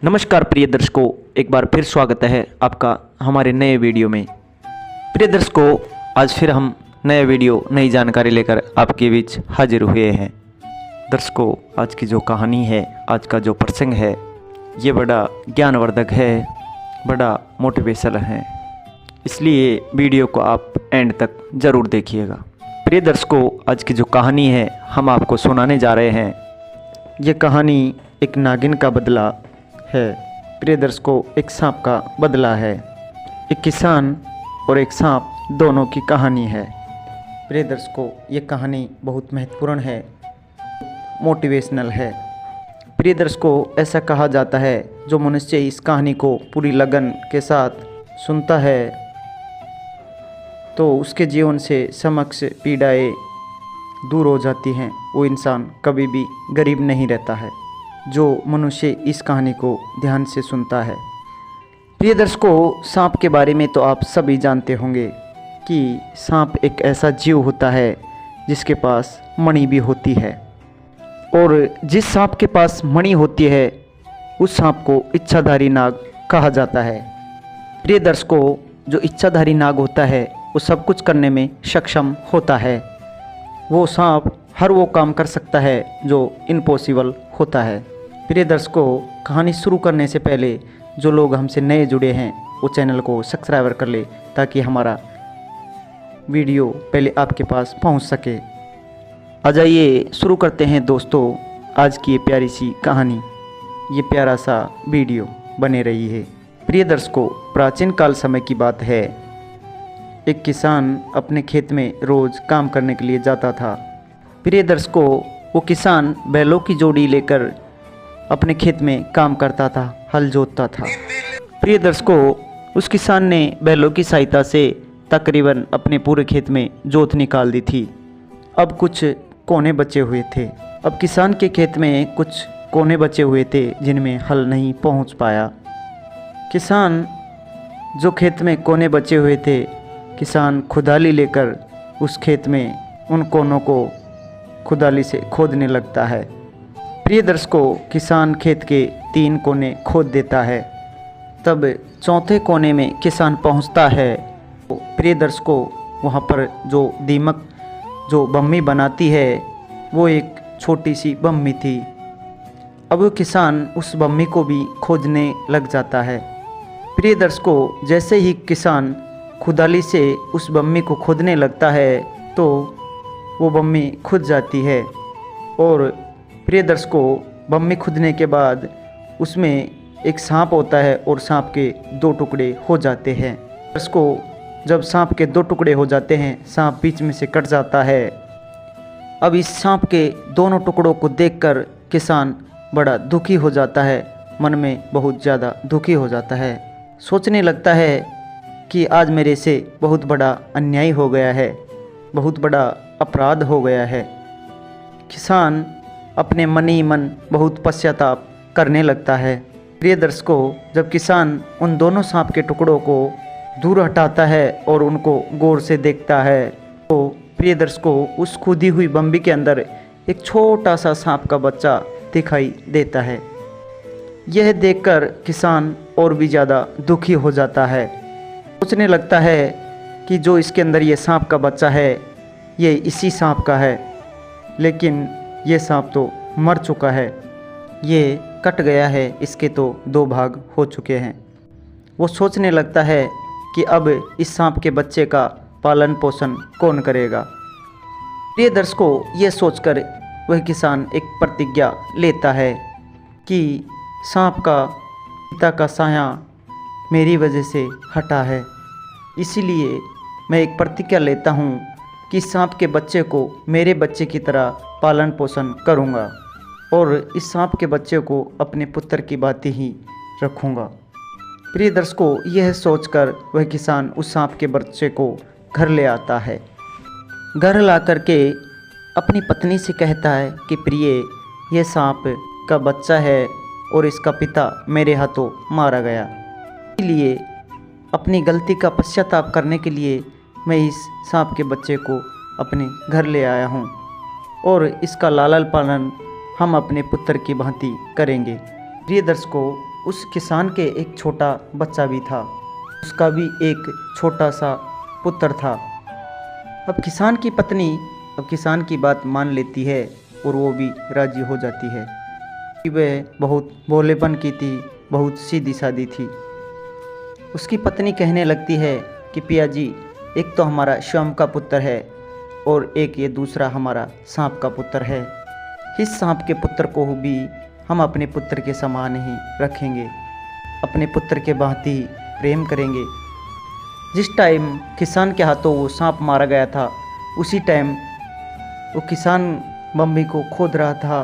नमस्कार प्रिय दर्शकों, एक बार फिर स्वागत है आपका हमारे नए वीडियो में। प्रिय दर्शकों, आज फिर हम नया वीडियो नई जानकारी लेकर आपके बीच हाजिर हुए हैं। दर्शकों, आज की जो कहानी है, आज का जो प्रसंग है, ये बड़ा ज्ञानवर्धक है, बड़ा मोटिवेशनल है, इसलिए वीडियो को आप एंड तक ज़रूर देखिएगा। प्रिय दर्शकों, आज की जो कहानी है हम आपको सुनाने जा रहे हैं। ये कहानी एक नागिन का बदला है। प्रिय दर्शकों, एक सांप का बदला है। एक किसान और एक सांप दोनों की कहानी है। प्रिय दर्शकों, ये कहानी बहुत महत्वपूर्ण है, मोटिवेशनल है। प्रिय दर्शकों, ऐसा कहा जाता है जो मनुष्य इस कहानी को पूरी लगन के साथ सुनता है तो उसके जीवन से समक्ष पीड़ाएं दूर हो जाती हैं। वो इंसान कभी भी गरीब नहीं रहता है जो मनुष्य इस कहानी को ध्यान से सुनता है। प्रिय दर्शकों, सांप के बारे में तो आप सभी जानते होंगे कि सांप एक ऐसा जीव होता है जिसके पास मणि भी होती है, और जिस सांप के पास मणि होती है उस सांप को इच्छाधारी नाग कहा जाता है। प्रिय दर्शकों, जो इच्छाधारी नाग होता है वो सब कुछ करने में सक्षम होता है। वो सांप हर वो काम कर सकता है जो इम्पॉसिबल होता है। प्रिय दर्शकों, कहानी शुरू करने से पहले जो लोग हमसे नए जुड़े हैं वो चैनल को सब्सक्राइब कर ले ताकि हमारा वीडियो पहले आपके पास पहुंच सके। आ जाइए शुरू करते हैं दोस्तों आज की ये प्यारी सी कहानी, ये प्यारा सा वीडियो बने रही है। प्रिय दर्शकों, प्राचीन काल समय की बात है। एक किसान अपने खेत में रोज़ काम करने के लिए जाता था। प्रिय दर्शकों, वो किसान बैलों की जोड़ी लेकर अपने खेत में काम करता था, हल जोतता था। प्रिय दर्शकों, उस किसान ने बैलों की सहायता से तकरीबन अपने पूरे खेत में जोत निकाल दी थी। अब कुछ कोने बचे हुए थे। अब किसान के खेत में कुछ कोने बचे हुए थे जिनमें हल नहीं पहुंच पाया। किसान जो खेत में कोने बचे हुए थे, किसान खुदाली लेकर उस खेत में उन कोनों को खुदाली से खोदने लगता है। प्रिय दर्शकों, किसान खेत के 3 कोने खोद देता है। तब चौथे कोने में किसान पहुंचता है। प्रिय दर्शकों, वहां पर जो दीमक जो बम्मी बनाती है वो एक छोटी सी बम्मी थी। अब वो किसान उस बम्मी को भी खोदने लग जाता है। प्रिय दर्शकों, जैसे ही किसान खुदाली से उस बम्मी को खोदने लगता है तो वो बम्मी खुद जाती है। और प्रिय दर्शकों, बम्मी खुदने के बाद उसमें एक सांप होता है और सांप के 2 टुकड़े हो जाते हैं। दर्शकों, जब सांप के 2 टुकड़े हो जाते हैं, सांप बीच में से कट जाता है। अब इस सांप के दोनों टुकड़ों को देखकर किसान बड़ा दुखी हो जाता है, मन में बहुत ज़्यादा दुखी हो जाता है। सोचने लगता है कि आज मेरे से बहुत बड़ा अन्याय हो गया है, बहुत बड़ा अपराध हो गया है। किसान अपने मन ही मन बहुत पश्चाताप करने लगता है। प्रिय दर्शकों, जब किसान उन दोनों सांप के टुकड़ों को दूर हटाता है और उनको गौर से देखता है तो प्रिय दर्शकों, उस खुदी हुई बम्बी के अंदर एक छोटा सा सांप का बच्चा दिखाई देता है। यह देखकर किसान और भी ज़्यादा दुखी हो जाता है। सोचने लगता है कि जो इसके अंदर ये सांप का बच्चा है ये इसी सांप का है, लेकिन ये सांप तो मर चुका है, ये कट गया है, इसके तो 2 भाग हो चुके हैं। वो सोचने लगता है कि अब इस सांप के बच्चे का पालन पोषण कौन करेगा। प्रिय दर्शकों, ये सोचकर वह किसान एक प्रतिज्ञा लेता है कि सांप का पिता का साया मेरी वजह से हटा है, इसीलिए मैं एक प्रतिज्ञा लेता हूँ कि सांप के बच्चे को मेरे बच्चे की तरह पालन पोषण करूँगा और इस सांप के बच्चे को अपने पुत्र की बात ही रखूँगा। प्रिय दर्शकों, यह सोचकर वह किसान उस सांप के बच्चे को घर ले आता है। घर ला करके अपनी पत्नी से कहता है कि प्रिय, यह सांप का बच्चा है और इसका पिता मेरे हाथों मारा गया, इसलिए अपनी गलती का पश्चाताप करने के लिए मैं इस सांप के बच्चे को अपने घर ले आया हूँ और इसका लालन पालन हम अपने पुत्र की भांति करेंगे। प्रिय दर्शकों, उस किसान के एक छोटा बच्चा भी था, उसका भी एक छोटा सा पुत्र था। अब किसान की पत्नी अब किसान की बात मान लेती है और वो भी राजी हो जाती है कि वह बहुत भोलेपन की थी, बहुत सीधी सादी थी। उसकी पत्नी कहने लगती है कि पिया जी, एक तो हमारा श्याम का पुत्र है और एक ये दूसरा हमारा सांप का पुत्र है। इस सांप के पुत्र को भी हम अपने पुत्र के समान ही रखेंगे, अपने पुत्र के भांति ही प्रेम करेंगे। जिस टाइम किसान के हाथों वो सांप मारा गया था, उसी टाइम वो किसान बम्बी को खोद रहा था।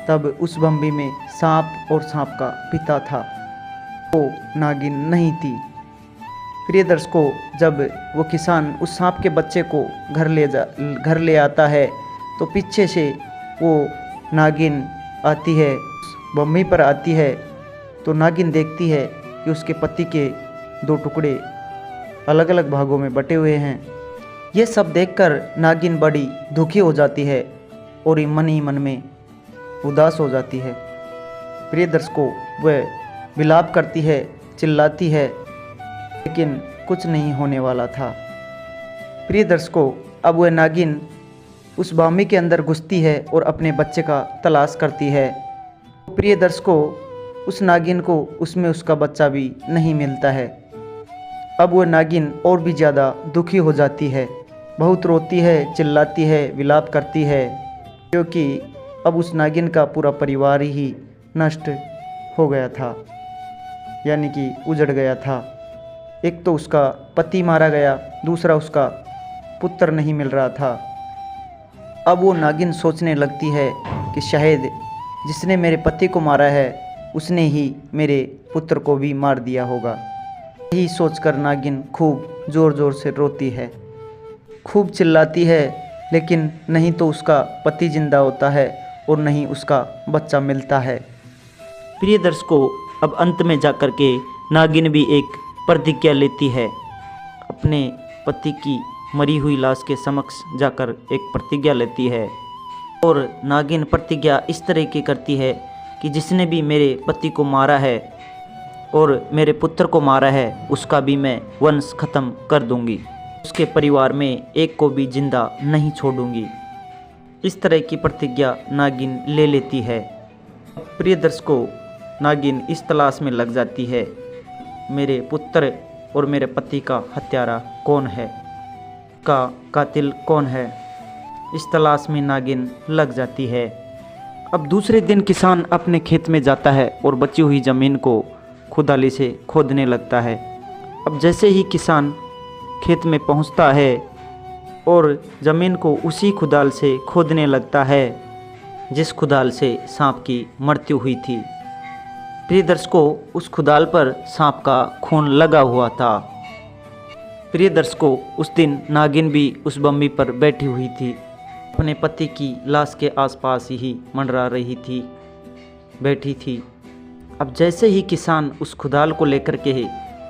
तब उस बम्बी में सांप और सांप का पिता था, वो नागिन नहीं थी। प्रिय दर्शकों, जब वो किसान उस सांप के बच्चे को घर ले आता है तो पीछे से वो नागिन आती है, बम्बी पर आती है। तो नागिन देखती है कि उसके पति के 2 टुकड़े अलग अलग भागों में बटे हुए हैं। ये सब देखकर नागिन बड़ी दुखी हो जाती है और मन ही मन में उदास हो जाती है। प्रिय दर्शकों, वह विलाप करती है, चिल्लाती है, लेकिन कुछ नहीं होने वाला था। प्रिय दर्शकों, अब वह नागिन उस बामी के अंदर घुसती है और अपने बच्चे का तलाश करती है। प्रिय दर्शकों, उस नागिन को उसमें उसका बच्चा भी नहीं मिलता है। अब वह नागिन और भी ज़्यादा दुखी हो जाती है, बहुत रोती है, चिल्लाती है, विलाप करती है, क्योंकि अब उस नागिन का पूरा परिवार ही नष्ट हो गया था, यानी कि उजड़ गया था। एक तो उसका पति मारा गया, दूसरा उसका पुत्र नहीं मिल रहा था। अब वो नागिन सोचने लगती है कि शायद जिसने मेरे पति को मारा है उसने ही मेरे पुत्र को भी मार दिया होगा। यही सोचकर नागिन खूब ज़ोर ज़ोर से रोती है, खूब चिल्लाती है, लेकिन नहीं तो उसका पति जिंदा होता है और नहीं उसका बच्चा मिलता है। प्रिय दर्शकों, अब अंत में जाकर के नागिन भी एक प्रतिज्ञा लेती है। अपने पति की मरी हुई लाश के समक्ष जाकर एक प्रतिज्ञा लेती है और नागिन प्रतिज्ञा इस तरह की करती है कि जिसने भी मेरे पति को मारा है और मेरे पुत्र को मारा है उसका भी मैं वंश खत्म कर दूंगी, उसके परिवार में एक को भी जिंदा नहीं छोड़ूंगी। इस तरह की प्रतिज्ञा नागिन ले लेती है। प्रिय दर्शकों, नागिन इस तलाश में लग जाती है मेरे पुत्र और मेरे पति का हत्यारा कौन है, का कातिल कौन है। इस तलाश में नागिन लग जाती है। अब दूसरे दिन किसान अपने खेत में जाता है और बची हुई ज़मीन को खुदाली से खोदने लगता है। अब जैसे ही किसान खेत में पहुंचता है और ज़मीन को उसी खुदाल से खोदने लगता है जिस खुदाल से सांप की मृत्यु हुई थी। प्रिय दर्शकों, उस खुदाल पर सांप का खून लगा हुआ था। प्रिय दर्शकों, उस दिन नागिन भी उस बम्बी पर बैठी हुई थी, अपने पति की लाश के आसपास ही मंडरा रही थी, बैठी थी। अब जैसे ही किसान उस खुदाल को लेकर के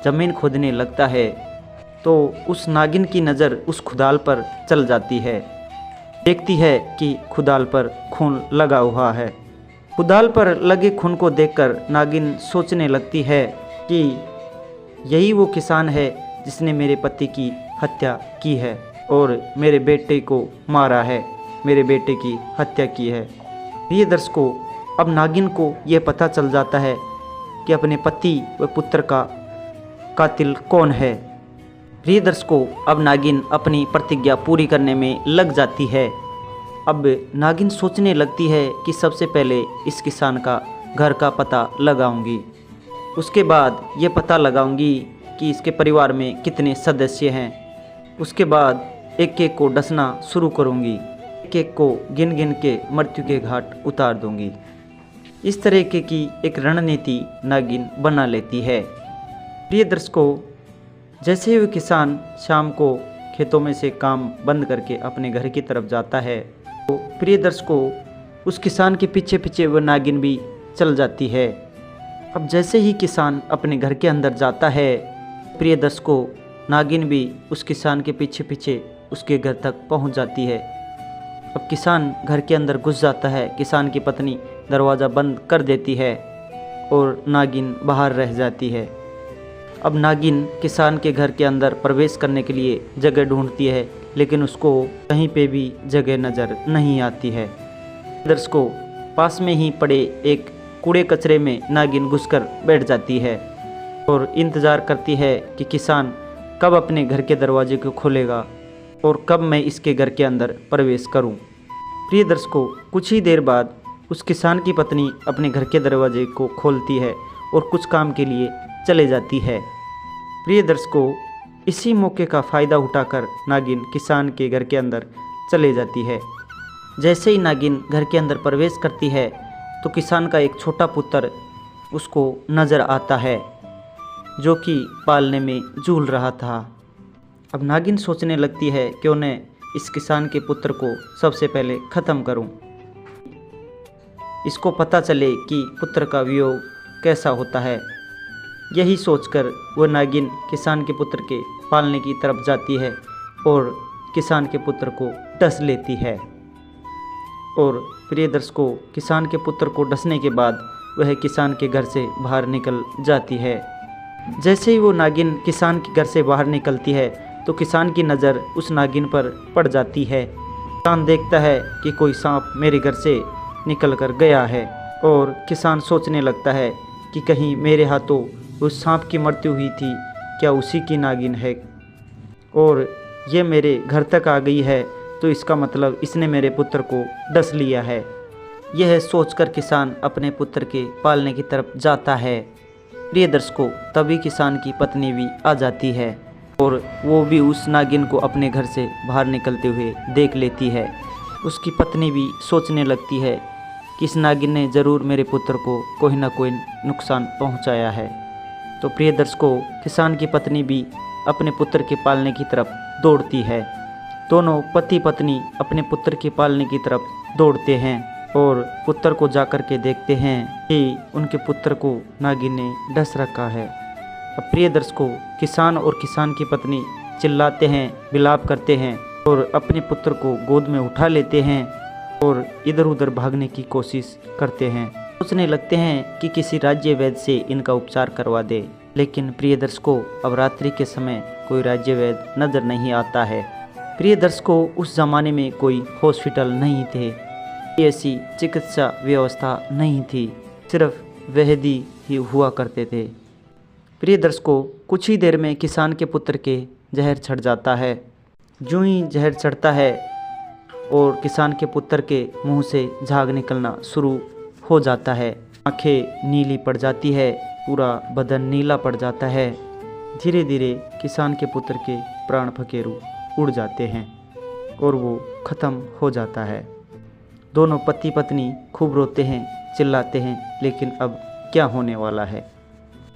ज़मीन खोदने लगता है तो उस नागिन की नज़र उस खुदाल पर चल जाती है। देखती है कि खुदाल पर खून लगा हुआ है। खुदाल पर लगे खून को देखकर नागिन सोचने लगती है कि यही वो किसान है जिसने मेरे पति की हत्या की है और मेरे बेटे को मारा है, मेरे बेटे की हत्या की है। प्रिय दर्शकों, अब नागिन को यह पता चल जाता है कि अपने पति व पुत्र का कातिल कौन है। प्रिय दर्शकों, अब नागिन अपनी प्रतिज्ञा पूरी करने में लग जाती है। अब नागिन सोचने लगती है कि सबसे पहले इस किसान का घर का पता लगाऊंगी, उसके बाद ये पता लगाऊंगी कि इसके परिवार में कितने सदस्य हैं, उसके बाद एक एक को डसना शुरू करूंगी, एक एक को गिन गिन के मृत्यु के घाट उतार दूंगी। इस तरह की एक रणनीति नागिन बना लेती है। प्रिय दर्शकों, जैसे ही वो किसान शाम को खेतों में से काम बंद करके अपने घर की तरफ जाता है तो प्रिय दर्शकों, उस किसान के पीछे पीछे वह नागिन भी चल जाती है। अब जैसे ही किसान अपने घर के अंदर जाता है, प्रिय दर्शकों, नागिन भी उस किसान के पीछे पीछे उसके घर तक पहुंच जाती है। अब किसान घर के अंदर घुस जाता है। किसान की पत्नी दरवाज़ा बंद कर देती है और नागिन बाहर रह जाती है। अब नागिन किसान के घर के अंदर प्रवेश करने के लिए जगह ढूंढती है, लेकिन उसको कहीं पे भी जगह नज़र नहीं आती है। दर्शकों, पास में ही पड़े एक कूड़े कचरे में नागिन घुसकर बैठ जाती है और इंतज़ार करती है कि किसान कब अपने घर के दरवाजे को खोलेगा और कब मैं इसके घर के अंदर प्रवेश करूं। प्रिय दर्शकों, कुछ ही देर बाद उस किसान की पत्नी अपने घर के दरवाजे को खोलती है और कुछ काम के लिए चले जाती है। प्रिय दर्शकों, इसी मौके का फ़ायदा उठाकर नागिन किसान के घर के अंदर चले जाती है। जैसे ही नागिन घर के अंदर प्रवेश करती है तो किसान का एक छोटा पुत्र उसको नज़र आता है, जो कि पालने में झूल रहा था। अब नागिन सोचने लगती है कि उन्हें इस किसान के पुत्र को सबसे पहले ख़त्म करूं, इसको पता चले कि पुत्र का वियोग कैसा होता है। यही सोचकर वो नागिन किसान के पुत्र के पालने की तरफ जाती है और किसान के पुत्र को डस लेती है। और प्रिय दर्शकों, किसान के पुत्र को डसने के बाद वह किसान के घर से बाहर निकल जाती है। जैसे ही वो नागिन किसान के घर से बाहर निकलती है तो किसान की नज़र उस नागिन पर पड़ जाती है। किसान देखता है कि कोई सांप मेरे घर से निकल कर गया है और किसान सोचने लगता है कि कहीं मेरे हाथों उस सांप की मृत्यु हुई थी, क्या उसी की नागिन है और ये मेरे घर तक आ गई है, तो इसका मतलब इसने मेरे पुत्र को डस लिया है। यह सोचकर किसान अपने पुत्र के पालने की तरफ जाता है। प्रिय दर्शकों, तभी किसान की पत्नी भी आ जाती है और वो भी उस नागिन को अपने घर से बाहर निकलते हुए देख लेती है। उसकी पत्नी भी सोचने लगती है कि इस नागिन ने ज़रूर मेरे पुत्र को कोई ना कोई नुकसान पहुंचाया है। तो प्रिय दर्शकों, किसान की पत्नी भी अपने पुत्र के पालने की तरफ दौड़ती है। दोनों पति पत्नी अपने पुत्र के पालने की तरफ दौड़ते हैं और पुत्र को जाकर के देखते हैं कि उनके पुत्र को नागिन ने डस रखा है। अब प्रिय दर्शकों, किसान और किसान की पत्नी चिल्लाते हैं, विलाप करते हैं और अपने पुत्र को गोद में उठा लेते हैं और इधर उधर भागने की कोशिश करते हैं। सोचने लगते हैं कि किसी राज्य वैद्य से इनका उपचार करवा दे, लेकिन प्रिय दर्शकों, अब रात्रि के समय कोई राज्य वैद्य नज़र नहीं आता है। प्रिय दर्शकों, उस ज़माने में कोई हॉस्पिटल नहीं थे, ऐसी चिकित्सा व्यवस्था नहीं थी, सिर्फ वैद्य ही हुआ करते थे। प्रिय दर्शकों, कुछ ही देर में किसान के पुत्र के जहर चढ़ जाता है। यूं ही जहर चढ़ता है और किसान के पुत्र के मुंह से झाग निकलना शुरू हो जाता है। आंखें नीली पड़ जाती है, पूरा बदन नीला पड़ जाता है। धीरे धीरे किसान के पुत्र के प्राण फकेरू उड़ जाते हैं और वो ख़त्म हो जाता है। दोनों पति पत्नी खूब रोते हैं, चिल्लाते हैं, लेकिन अब क्या होने वाला है।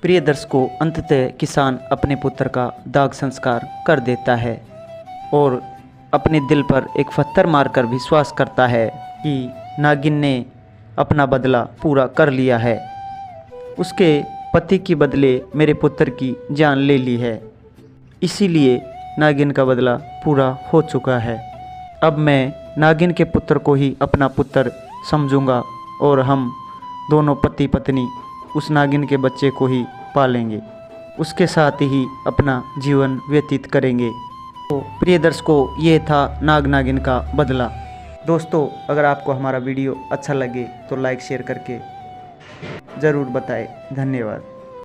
प्रिय दर्शकों, अंततः किसान अपने पुत्र का दाग संस्कार कर देता है और अपने दिल पर एक पत्थर मारकर विश्वास करता है कि नागिन ने अपना बदला पूरा कर लिया है। उसके पति के बदले मेरे पुत्र की जान ले ली है, इसीलिए नागिन का बदला पूरा हो चुका है। अब मैं नागिन के पुत्र को ही अपना पुत्र समझूंगा और हम दोनों पति पत्नी उस नागिन के बच्चे को ही पालेंगे, उसके साथ ही अपना जीवन व्यतीत करेंगे। तो प्रिय दर्शकों, ये था नाग नागिन का बदला। दोस्तों, अगर आपको हमारा वीडियो अच्छा लगे तो लाइक शेयर करके ज़रूर बताएं। धन्यवाद।